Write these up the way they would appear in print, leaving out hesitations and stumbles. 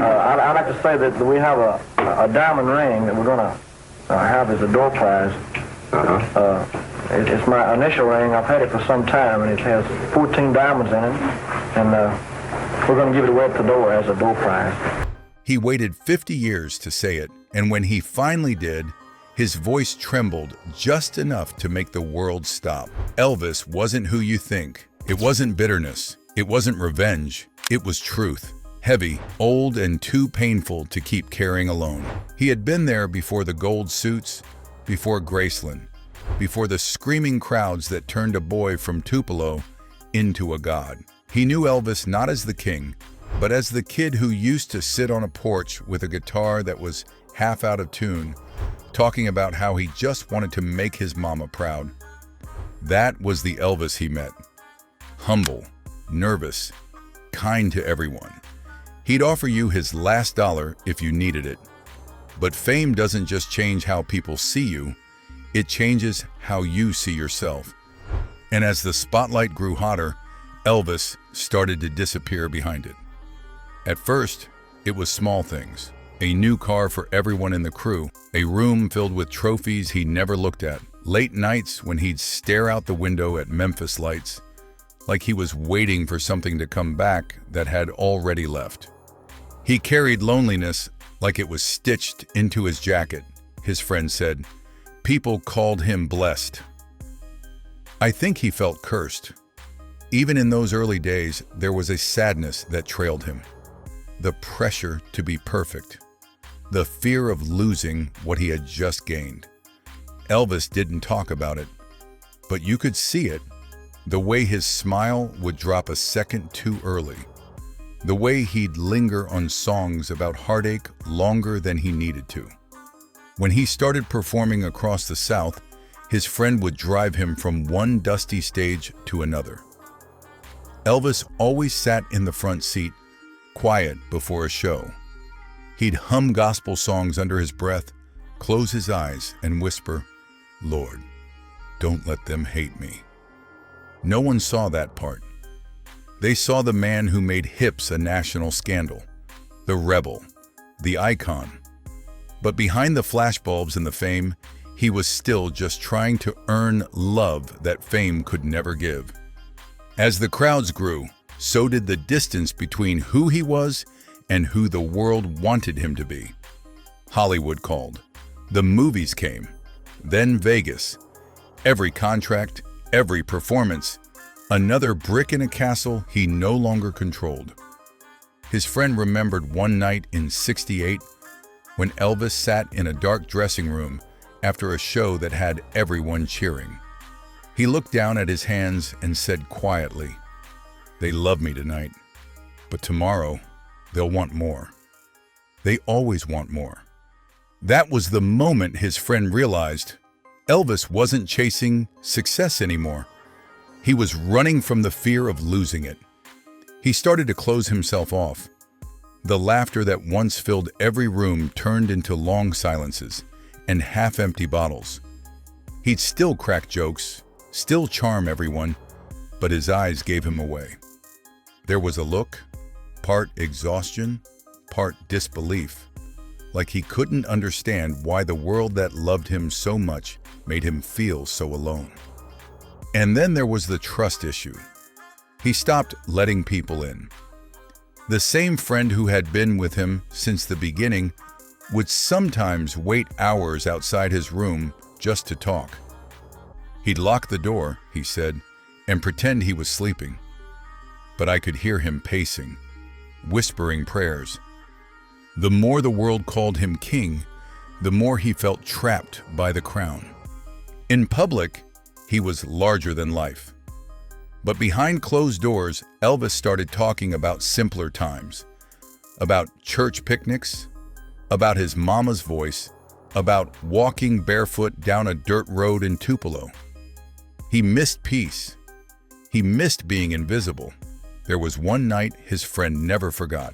I'd like to say that we have a diamond ring that we're going to have as a door prize. It's my initial ring. I've had it for some time, and it has 14 diamonds in it, and we're going to give it away at the door as a door prize. He waited 50 years to say it, and when he finally did, his voice trembled just enough to make the world stop. Elvis wasn't who you think. It wasn't bitterness. It wasn't revenge. It was truth. Heavy, old, and too painful to keep carrying alone. He had been there before the gold suits, before Graceland, before the screaming crowds that turned a boy from Tupelo into a god. He knew Elvis not as the king, but as the kid who used to sit on a porch with a guitar that was half out of tune, talking about how he just wanted to make his mama proud. That was the Elvis he met. Humble, nervous, kind to everyone. He'd offer you his last dollar if you needed it. But fame doesn't just change how people see you, it changes how you see yourself. And as the spotlight grew hotter, Elvis started to disappear behind it. At first, it was small things. A new car for everyone in the crew, a room filled with trophies he never looked at, late nights when he'd stare out the window at Memphis lights, like he was waiting for something to come back that had already left. He carried loneliness like it was stitched into his jacket, his friend said. People called him blessed. I think he felt cursed. Even in those early days, there was a sadness that trailed him. The pressure to be perfect. The fear of losing what he had just gained. Elvis didn't talk about it, but you could see it. The way his smile would drop a second too early. The way he'd linger on songs about heartache longer than he needed to. When he started performing across the South, his friend would drive him from one dusty stage to another. Elvis always sat in the front seat, quiet before a show. He'd hum gospel songs under his breath, close his eyes, and whisper, "Lord, don't let them hate me." No one saw that part. They saw the man who made hips a national scandal, the rebel, the icon. But behind the flashbulbs and the fame, he was still just trying to earn love that fame could never give. As the crowds grew, so did the distance between who he was and who the world wanted him to be. Hollywood called. The movies came. Then Vegas. Every contract, every performance, another brick in a castle he no longer controlled. His friend remembered one night in '68 when Elvis sat in a dark dressing room after a show that had everyone cheering. He looked down at his hands and said quietly, "They love me tonight, but tomorrow they'll want more." They always want more. That was the moment his friend realized Elvis wasn't chasing success anymore. He was running from the fear of losing it. He started to close himself off. The laughter that once filled every room turned into long silences and half-empty bottles. He'd still crack jokes, still charm everyone, but his eyes gave him away. There was a look, part exhaustion, part disbelief, like he couldn't understand why the world that loved him so much made him feel so alone. And then there was the trust issue. He stopped letting people in. The same friend who had been with him since the beginning would sometimes wait hours outside his room just to talk. He'd lock the door, he said, and pretend he was sleeping. But I could hear him pacing, whispering prayers. The more the world called him king, the more he felt trapped by the crown. In public, he was larger than life. But behind closed doors, Elvis started talking about simpler times, about church picnics, about his mama's voice, about walking barefoot down a dirt road in Tupelo. He missed peace. He missed being invisible. There was one night his friend never forgot.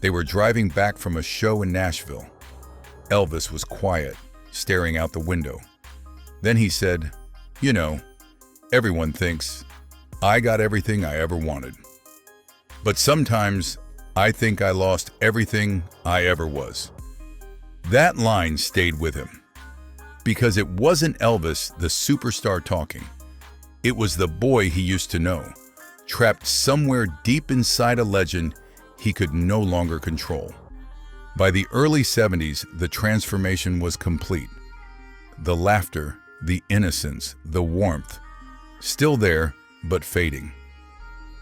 They were driving back from a show in Nashville. Elvis was quiet, staring out the window. Then he said, "You know, everyone thinks I got everything I ever wanted. But sometimes I think I lost everything I ever was. That line stayed with him. Because it wasn't Elvis, the superstar, talking. It was the boy he used to know, trapped somewhere deep inside a legend he could no longer control. By the early 70s, the transformation was complete. The laughter, the innocence, the warmth, still there, but fading.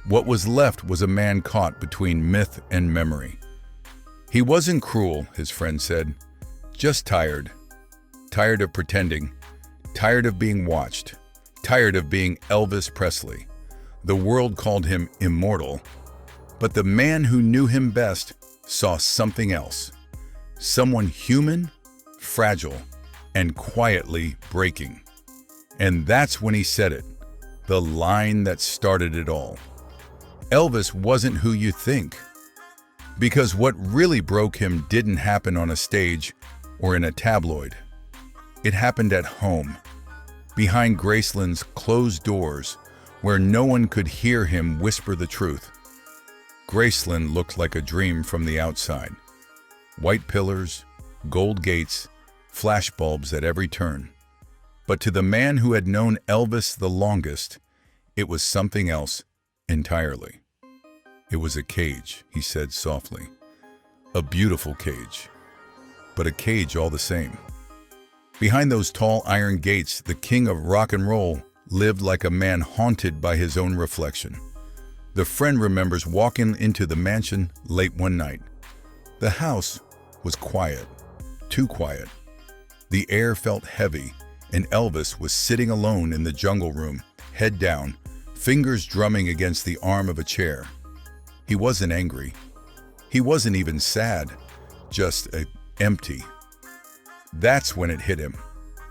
What was left was a man caught between myth and memory. He wasn't cruel, his friend said, just tired. Tired of pretending, tired of being watched, tired of being Elvis Presley. The world called him immortal, but the man who knew him best saw something else. Someone human, fragile, and quietly breaking. And that's when he said it, the line that started it all. Elvis wasn't who you think. Because what really broke him didn't happen on a stage or in a tabloid. It happened at home, behind Graceland's closed doors, where no one could hear him whisper the truth. Graceland looked like a dream from the outside. White pillars, gold gates, flashbulbs at every turn. But to the man who had known Elvis the longest, it was something else entirely. It was a cage, he said softly. A beautiful cage, but a cage all the same. Behind those tall iron gates, the king of rock and roll lived like a man haunted by his own reflection. The friend remembers walking into the mansion late one night. The house was quiet, too quiet. The air felt heavy, and Elvis was sitting alone in the jungle room, head down, fingers drumming against the arm of a chair. He wasn't angry. He wasn't even sad, just empty. That's when it hit him.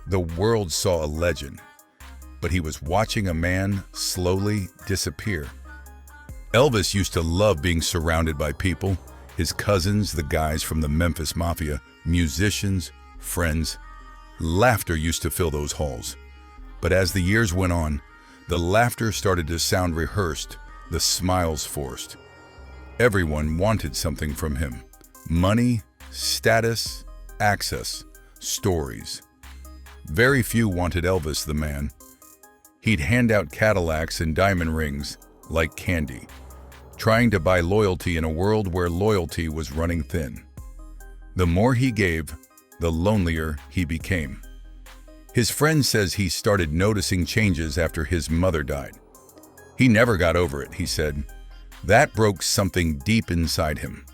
The world saw a legend, but he was watching a man slowly disappear. Elvis used to love being surrounded by people, his cousins, the guys from the Memphis Mafia, musicians, friends. Laughter used to fill those halls. But as the years went on, the laughter started to sound rehearsed, the smiles forced. Everyone wanted something from him. Money, status, access, stories. Very few wanted Elvis the man. He'd hand out Cadillacs and diamond rings like candy, trying to buy loyalty in a world where loyalty was running thin. The more he gave, the lonelier he became. His friend says he started noticing changes after his mother died. He never got over it, he said. That broke something deep inside him.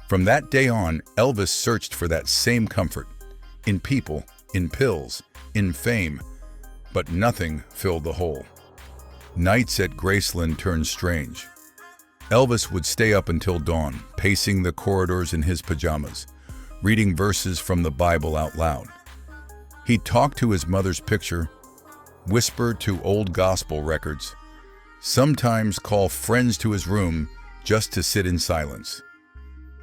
From that day on, Elvis searched for that same comfort. In people, in pills, in fame, but nothing filled the hole. Nights at Graceland turned strange. Elvis would stay up until dawn, pacing the corridors in his pajamas, reading verses from the Bible out loud. He'd talk to his mother's picture, whisper to old gospel records, sometimes call friends to his room just to sit in silence.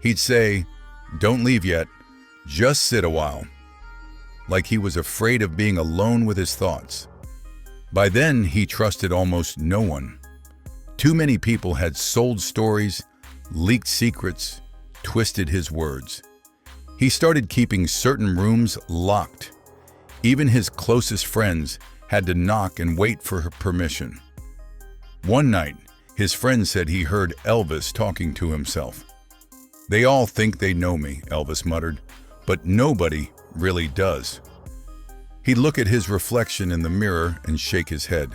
He'd say, "Don't leave yet, just sit a while," like he was afraid of being alone with his thoughts. By then, he trusted almost no one. Too many people had sold stories, leaked secrets, twisted his words. He started keeping certain rooms locked. Even his closest friends had to knock and wait for her permission. One night, his friend said he heard Elvis talking to himself. "They all think they know me," Elvis muttered, "but nobody really does." He'd look at his reflection in the mirror and shake his head.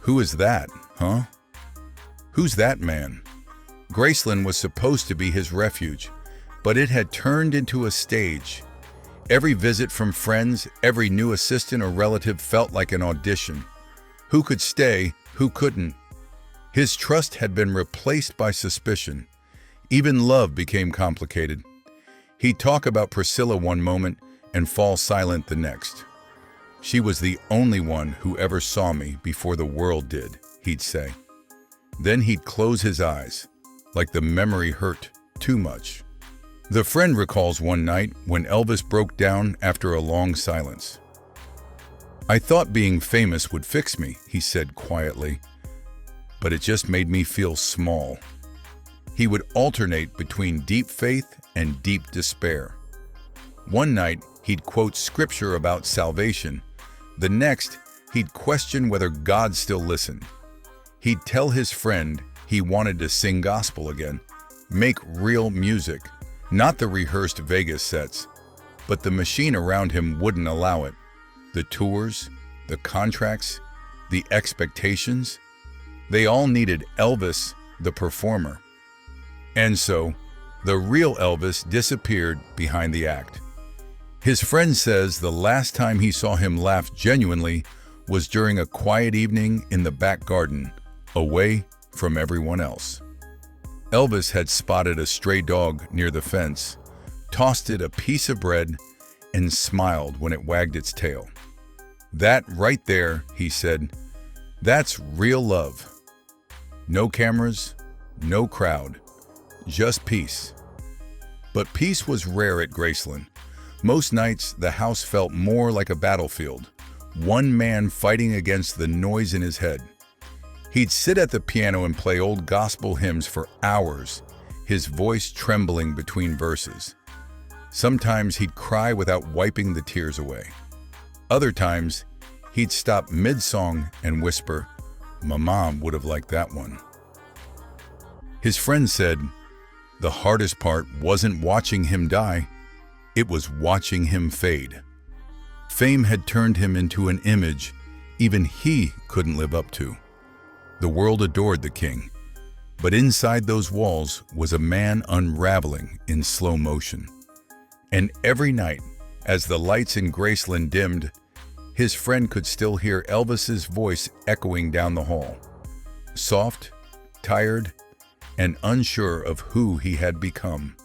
Who is that, huh? Who's that man? Graceland was supposed to be his refuge, but it had turned into a stage. Every visit from friends, every new assistant or relative felt like an audition. Who could stay, who couldn't? His trust had been replaced by suspicion. Even love became complicated. He'd talk about Priscilla one moment and fall silent the next. "She was the only one who ever saw me before the world did," he'd say. Then he'd close his eyes, like the memory hurt too much. The friend recalls one night when Elvis broke down after a long silence. "I thought being famous would fix me," he said quietly, "but it just made me feel small." He would alternate between deep faith and deep despair. One night, he'd quote scripture about salvation. The next, he'd question whether God still listened. He'd tell his friend he wanted to sing gospel again, make real music, not the rehearsed Vegas sets, but the machine around him wouldn't allow it. The tours, the contracts, the expectations, they all needed Elvis, the performer. And so, the real Elvis disappeared behind the act. His friend says the last time he saw him laugh genuinely was during a quiet evening in the back garden, away from everyone else. Elvis had spotted a stray dog near the fence, tossed it a piece of bread, and smiled when it wagged its tail. That right there, he said, that's real love. No cameras, no crowd, just peace. But peace was rare at Graceland. Most nights, the house felt more like a battlefield, one man fighting against the noise in his head. He'd sit at the piano and play old gospel hymns for hours, his voice trembling between verses. Sometimes he'd cry without wiping the tears away. Other times, he'd stop mid-song and whisper, "My mom would have liked that one." His friend said, the hardest part wasn't watching him die, it was watching him fade. Fame had turned him into an image even he couldn't live up to. The world adored the king, but inside those walls was a man unraveling in slow motion. And every night, as the lights in Graceland dimmed, his friend could still hear Elvis's voice echoing down the hall. Soft, tired, and unsure of who he had become.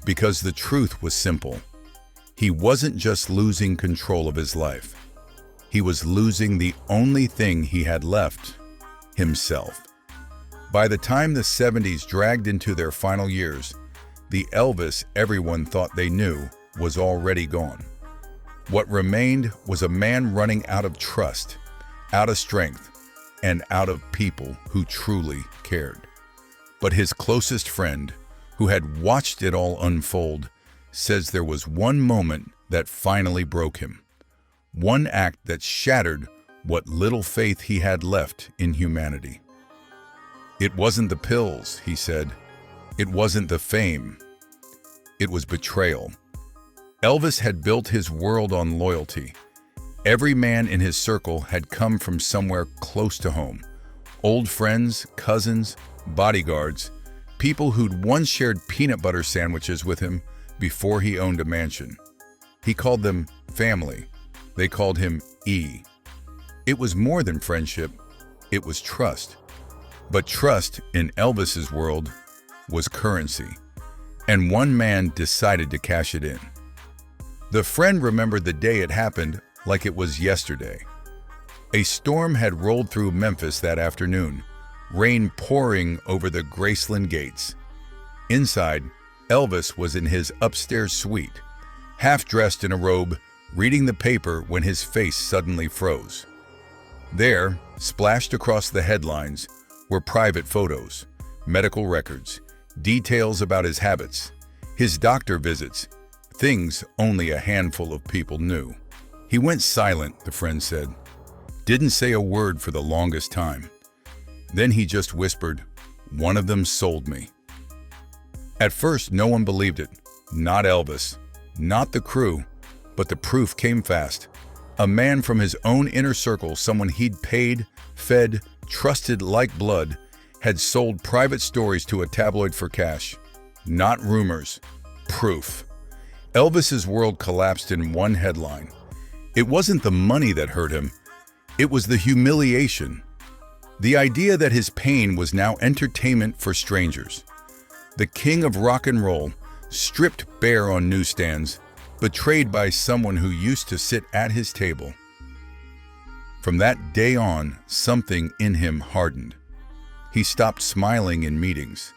Because the truth was simple. He wasn't just losing control of his life. He was losing the only thing he had left, himself. By the time the 70s dragged into their final years, the Elvis everyone thought they knew was already gone. What remained was a man running out of trust, out of strength, and out of people who truly cared. But his closest friend, who had watched it all unfold, says there was one moment that finally broke him. One act that shattered what little faith he had left in humanity. It wasn't the pills, he said. It wasn't the fame. It was betrayal. Elvis had built his world on loyalty. Every man in his circle had come from somewhere close to home. Old friends, cousins, bodyguards, people who'd once shared peanut butter sandwiches with him before he owned a mansion. He called them family. They called him E. It was more than friendship, it was trust. But trust in Elvis's world was currency, and one man decided to cash it in. The friend remembered the day it happened like it was yesterday. A storm had rolled through Memphis that afternoon, rain pouring over the Graceland gates. Inside, Elvis was in his upstairs suite, half-dressed in a robe, reading the paper when his face suddenly froze. There, splashed across the headlines, were private photos, medical records, details about his habits, his doctor visits, things only a handful of people knew. He went silent, the friend said. Didn't say a word for the longest time. Then he just whispered, "One of them sold me." At first, no one believed it. Not Elvis, not the crew, but the proof came fast. A man from his own inner circle, someone he'd paid, fed, trusted like blood, had sold private stories to a tabloid for cash. Not rumors, proof. Elvis's world collapsed in one headline. It wasn't the money that hurt him. It was the humiliation. The idea that his pain was now entertainment for strangers. The king of rock and roll, stripped bare on newsstands, betrayed by someone who used to sit at his table. From that day on, something in him hardened. He stopped smiling in meetings.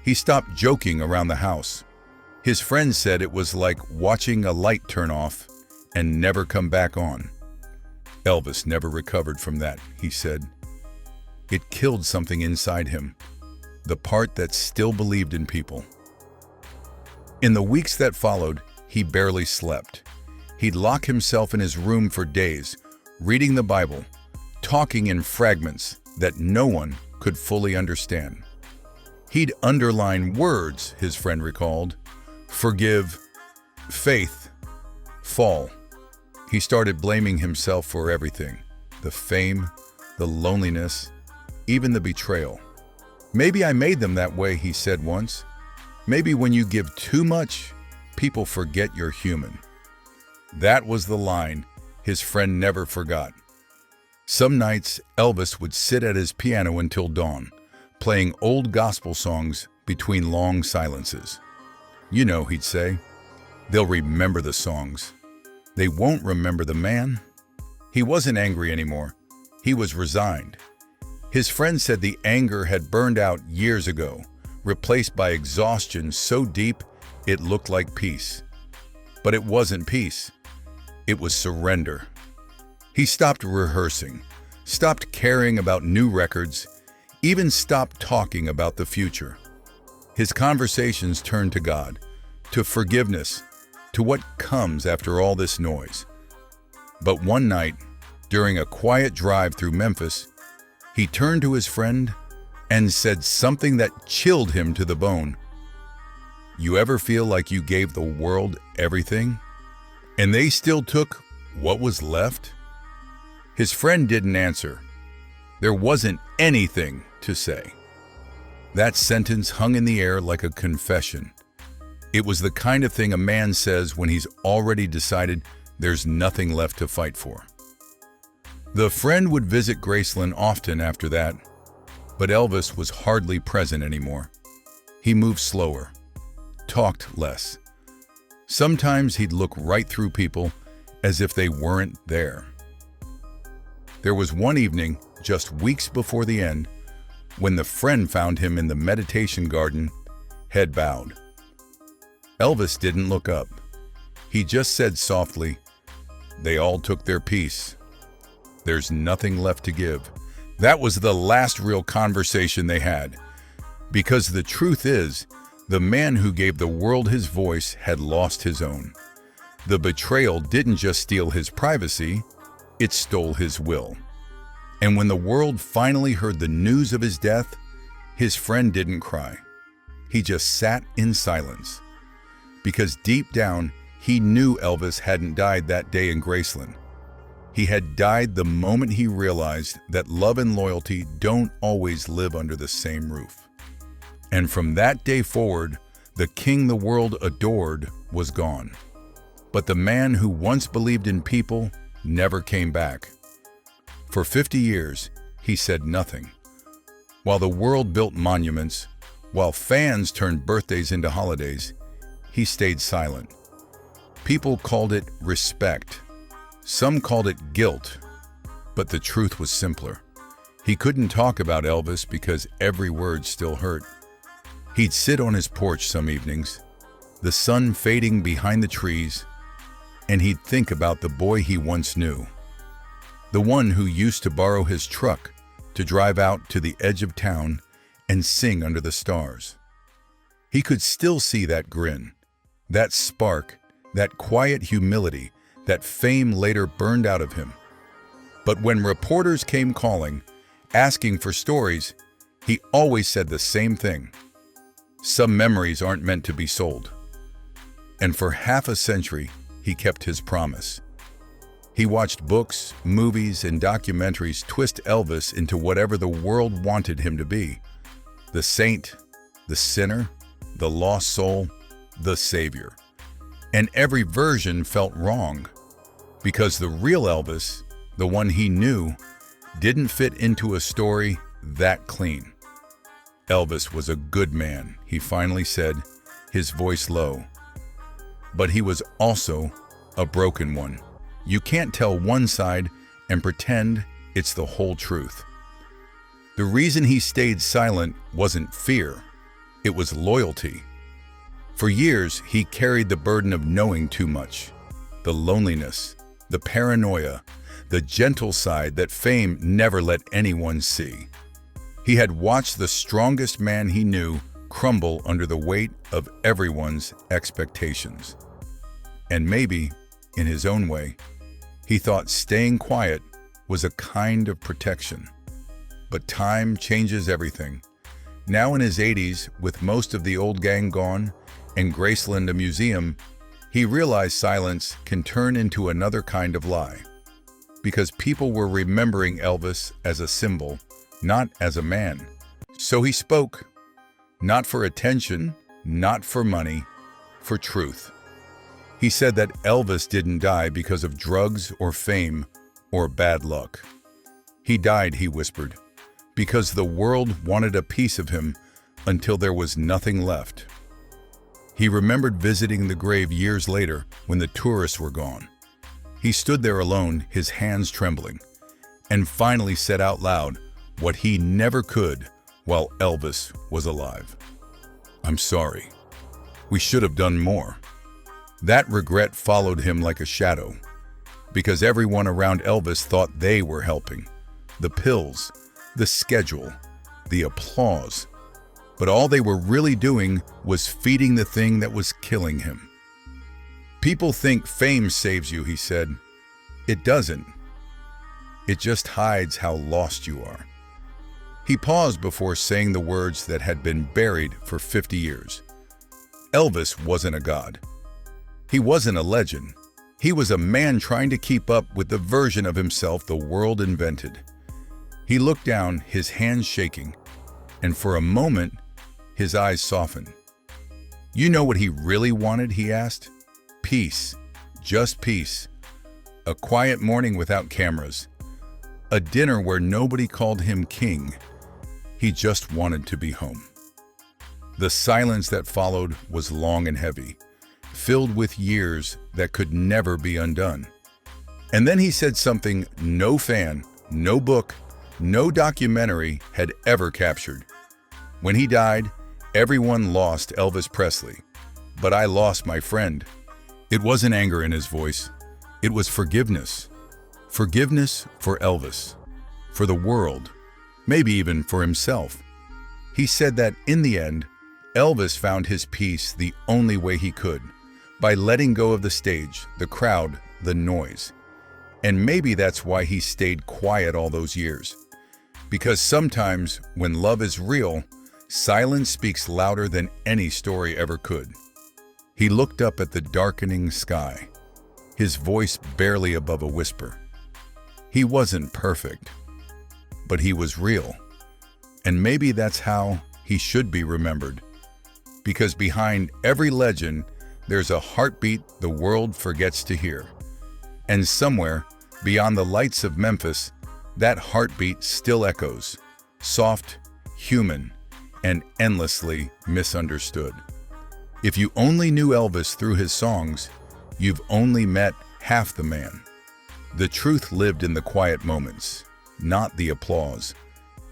He stopped joking around the house. His friends said it was like watching a light turn off and never come back on. Elvis never recovered from that, he said. It killed something inside him. the part that still believed in people. In the weeks that followed, he barely slept. He'd lock himself in his room for days, reading the Bible, talking in fragments that no one could fully understand. He'd underline words, his friend recalled: forgive, faith, fall. He started blaming himself for everything: the fame, the loneliness, even the betrayal. "Maybe I made them that way," he said once. "Maybe when you give too much, people forget you're human." That was the line his friend never forgot. Some nights, Elvis would sit at his piano until dawn, playing old gospel songs between long silences. "You know," he'd say, "they'll remember the songs. They won't remember the man." He wasn't angry anymore. He was resigned. His friend said the anger had burned out years ago, replaced by exhaustion so deep it looked like peace. But it wasn't peace. It was surrender. He stopped rehearsing, stopped caring about new records, even stopped talking about the future. His conversations turned to God, to forgiveness, to what comes after all this noise. But one night, during a quiet drive through Memphis, he turned to his friend and said something that chilled him to the bone. "You ever feel like you gave the world everything, and they still took what was left?" His friend didn't answer. There wasn't anything to say. That sentence hung in the air like a confession. It was the kind of thing a man says when he's already decided there's nothing left to fight for. The friend would visit Graceland often after that, but Elvis was hardly present anymore. He moved slower, talked less. Sometimes he'd look right through people as if they weren't there. There was one evening, just weeks before the end, when the friend found him in the meditation garden, head bowed. Elvis didn't look up. He just said softly, "They all took their piece. There's nothing left to give." That was the last real conversation they had. Because the truth is, the man who gave the world his voice had lost his own. The betrayal didn't just steal his privacy, it stole his will. And when the world finally heard the news of his death, his friend didn't cry. He just sat in silence. Because deep down, he knew Elvis hadn't died that day in Graceland. He had died the moment he realized that love and loyalty don't always live under the same roof. And from that day forward, the king the world adored was gone. But the man who once believed in people never came back. For 50 years, he said nothing. While the world built monuments, while fans turned birthdays into holidays, he stayed silent. People called it respect. Some called it guilt. But the truth was simpler. He couldn't talk about Elvis because every word still hurt. He'd sit on his porch some evenings, the sun fading behind the trees, and he'd think about the boy he once knew. The one who used to borrow his truck to drive out to the edge of town and sing under the stars. He could still see that grin, that spark, that quiet humility that fame later burned out of him. But when reporters came calling, asking for stories, he always said the same thing: "Some memories aren't meant to be sold." And for half a century, he kept his promise. He watched books, movies, and documentaries twist Elvis into whatever the world wanted him to be: the saint, the sinner, the lost soul, the savior. And every version felt wrong, because the real Elvis, the one he knew, didn't fit into a story that clean. Elvis was a good man, he finally said, his voice low. But he was also a broken one. You can't tell one side and pretend it's the whole truth. The reason he stayed silent wasn't fear, it was loyalty. For years, he carried the burden of knowing too much, the loneliness, the paranoia, the gentle side that fame never let anyone see. He had watched the strongest man he knew crumble under the weight of everyone's expectations. And maybe, in his own way, he thought staying quiet was a kind of protection. But time changes everything. Now in his 80s, with most of the old gang gone and Graceland a museum, he realized silence can turn into another kind of lie. Because people were remembering Elvis as a symbol, not as a man. So he spoke, not for attention, not for money, for truth. He said that Elvis didn't die because of drugs or fame or bad luck. He died, he whispered, because the world wanted a piece of him until there was nothing left. He remembered visiting the grave years later when the tourists were gone. He stood there alone, his hands trembling, and finally said out loud what he never could while Elvis was alive. "I'm sorry. We should have done more." That regret followed him like a shadow, because everyone around Elvis thought they were helping. The pills, the schedule, the applause. But all they were really doing was feeding the thing that was killing him. "People think fame saves you," he said. "It doesn't. It just hides how lost you are." He paused before saying the words that had been buried for 50 years. Elvis wasn't a god. He wasn't a legend. He was a man trying to keep up with the version of himself the world invented. He looked down, his hands shaking, and for a moment, his eyes softened. "You know what he really wanted?" he asked. "Peace. Just peace. A quiet morning without cameras. A dinner where nobody called him king. He just wanted to be home." The silence that followed was long and heavy, filled with years that could never be undone. And then he said something no fan, no book, no documentary had ever captured. When he died, everyone lost Elvis Presley, but I lost my friend. It wasn't anger in his voice. It was forgiveness. Forgiveness for Elvis, for the world, maybe even for himself. He said that in the end, Elvis found his peace the only way he could, by letting go of the stage, the crowd, the noise. And maybe that's why he stayed quiet all those years. Because sometimes, when love is real, silence speaks louder than any story ever could. He looked up at the darkening sky, his voice barely above a whisper. He wasn't perfect, but he was real. And maybe that's how he should be remembered. Because behind every legend, there's a heartbeat the world forgets to hear. And somewhere, beyond the lights of Memphis, that heartbeat still echoes, soft, human, and endlessly misunderstood. If you only knew Elvis through his songs, you've only met half the man. The truth lived in the quiet moments, not the applause.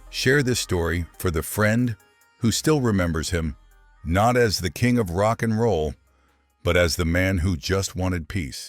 Share this story for the friend who still remembers him, not as the king of rock and roll, but as the man who just wanted peace.